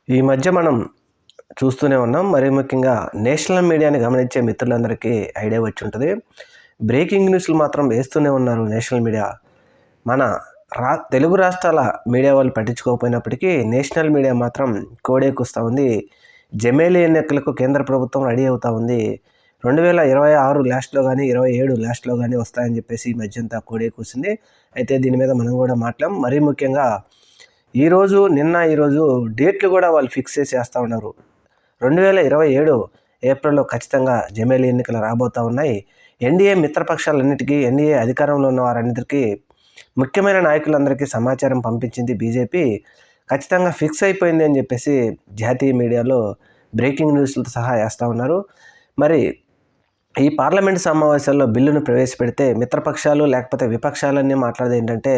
ఈ మధ్య మనం చూస్తూనే ఉన్నాం. మరీ ముఖ్యంగా నేషనల్ మీడియాని గమనించే మిత్రులందరికీ ఐడియా వచ్చి ఉంటుంది. బ్రేకింగ్ న్యూస్లు మాత్రం వేస్తూనే ఉన్నారు నేషనల్ మీడియా. మన తెలుగు రాష్ట్రాల మీడియా వాళ్ళు పట్టించుకోకపోయినప్పటికీ నేషనల్ మీడియా మాత్రం కోడెక్కుస్తూ ఉంది. జమేలి ఎన్నికలకు కేంద్ర ప్రభుత్వం రెడీ అవుతూ ఉంది. 2026 లాస్ట్లో కానీ 27 లాస్ట్లో కానీ వస్తాయని చెప్పేసి ఈ మధ్యంతా కోడెకూసింది. అయితే దీని మీద మనం కూడా మాట్లాడాం. మరీ ముఖ్యంగా ఈరోజు డేట్లు కూడా వాళ్ళు ఫిక్స్ చేస్తూ ఉన్నారు. 2027 ఏప్రిల్లో ఖచ్చితంగా జమేలి ఎన్నికలు రాబోతూ ఉన్నాయి. ఎన్డీఏ మిత్రపక్షాలన్నిటికీ, ఎన్డీఏ అధికారంలో ఉన్న వారన్నిటికీ, ముఖ్యమైన నాయకులందరికీ సమాచారం పంపించింది బీజేపీ. ఖచ్చితంగా ఫిక్స్ అయిపోయింది అని చెప్పేసి జాతీయ మీడియాలో బ్రేకింగ్ న్యూస్లతో సహా వేస్తూ ఉన్నారు. మరి ఈ పార్లమెంట్ సమావేశాల్లో బిల్లును ప్రవేశపెడితే మిత్రపక్షాలు లేకపోతే విపక్షాలన్నీ మాట్లాడేది ఏంటంటే,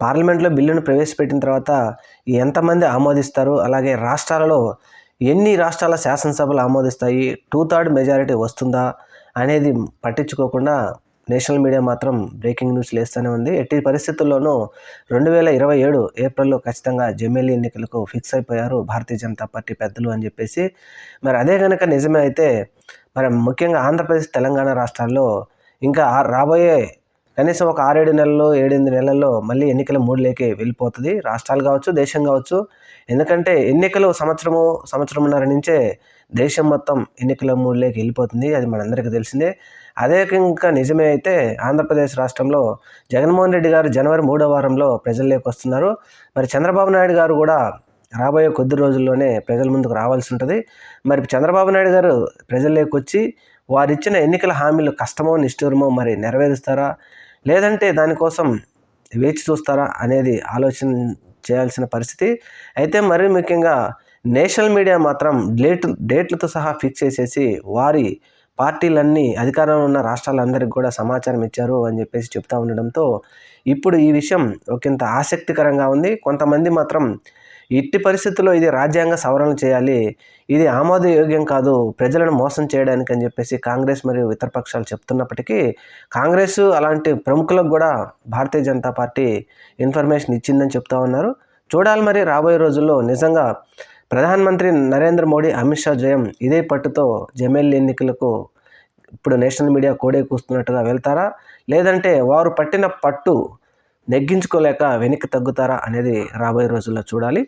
పార్లమెంట్లో బిల్లును ప్రవేశపెట్టిన తర్వాత ఎంతమంది ఆమోదిస్తారు, అలాగే రాష్ట్రాలలో ఎన్ని రాష్ట్రాల శాసనసభలు ఆమోదిస్తాయి, 2/3 మెజారిటీ వస్తుందా అనేది పట్టించుకోకుండా నేషనల్ మీడియా మాత్రం బ్రేకింగ్ న్యూస్లు వేస్తూనే ఉంది. ఎట్టి పరిస్థితుల్లోనూ 2027 ఏప్రిల్లో ఖచ్చితంగా జమేలి ఎన్నికలకు ఫిక్స్ అయిపోయారు భారతీయ జనతా పార్టీ పెద్దలు అని చెప్పేసి. మరి అదే కనుక నిజమే అయితే మరి ముఖ్యంగా ఆంధ్రప్రదేశ్, తెలంగాణ రాష్ట్రాల్లో ఇంకా రాబోయే కనీసం ఒక 6-7 నెలల్లో 7-8 నెలల్లో మళ్ళీ ఎన్నికల మూడ్లోకి వెళ్ళిపోతుంది రాష్ట్రాలు కావచ్చు, దేశం కావచ్చు. ఎందుకంటే ఎన్నికలు సంవత్సరంన్నర నుంచే దేశం మొత్తం ఎన్నికల మూడ్లోకి వెళ్ళిపోతుంది. అది మనందరికీ తెలిసిందే. అదే ఇంకా నిజమే అయితే ఆంధ్రప్రదేశ్ రాష్ట్రంలో జగన్మోహన్ రెడ్డి గారు జనవరి 3వ వారంలో ప్రజల్లోకి వస్తున్నారు. మరి చంద్రబాబు నాయుడు గారు కూడా రాబోయే కొద్ది రోజుల్లోనే ప్రజల ముందుకు రావాల్సి ఉంటుంది. మరి చంద్రబాబు నాయుడు గారు ప్రజల్లోకి వచ్చి వారిచ్చిన ఎన్నికల హామీలు కష్టమో నిష్ఠూరమో మరి నెరవేరుస్తారా, లేదంటే దానికోసం వేచి చూస్తారా అనేది ఆలోచన చేయాల్సిన పరిస్థితి. అయితే మరీ ముఖ్యంగా నేషనల్ మీడియా మాత్రం డేట్లతో సహా ఫిక్స్ చేసేసి వారి పార్టీలన్నీ అధికారంలో ఉన్న రాష్ట్రాలందరికీ కూడా సమాచారం ఇచ్చారు అని చెప్పేసి చెప్తూ ఉండడంతో ఇప్పుడు ఈ విషయం ఒకంత ఆసక్తికరంగా ఉంది. కొంతమంది మాత్రం ఎట్టి పరిస్థితుల్లో ఇది రాజ్యాంగ సవరణ చేయాలి, ఇది ఆమోదయోగ్యం కాదు ప్రజలను మోసం చేయడానికి అని చెప్పేసి కాంగ్రెస్ మరియు ఇతర పక్షాలు చెప్తున్నప్పటికీ, కాంగ్రెస్ అలాంటి ప్రముఖులకు కూడా భారతీయ జనతా పార్టీ ఇన్ఫర్మేషన్ ఇచ్చిందని చెప్తూ ఉన్నారు. చూడాలి మరి రాబోయే రోజుల్లో నిజంగా ప్రధానమంత్రి నరేంద్ర మోడీ, అమిత్ షా జయం ఇదే పట్టుతో జమేలి ఎన్నికలకు ఇప్పుడు నేషనల్ మీడియా కోడే కూస్తున్నట్టుగా వెళ్తారా, లేదంటే వారు పట్టిన పట్టు నెగ్గించుకోలేక వెనక్కి తగ్గుతారా అనేది రాబోయే రోజుల్లో చూడాలి.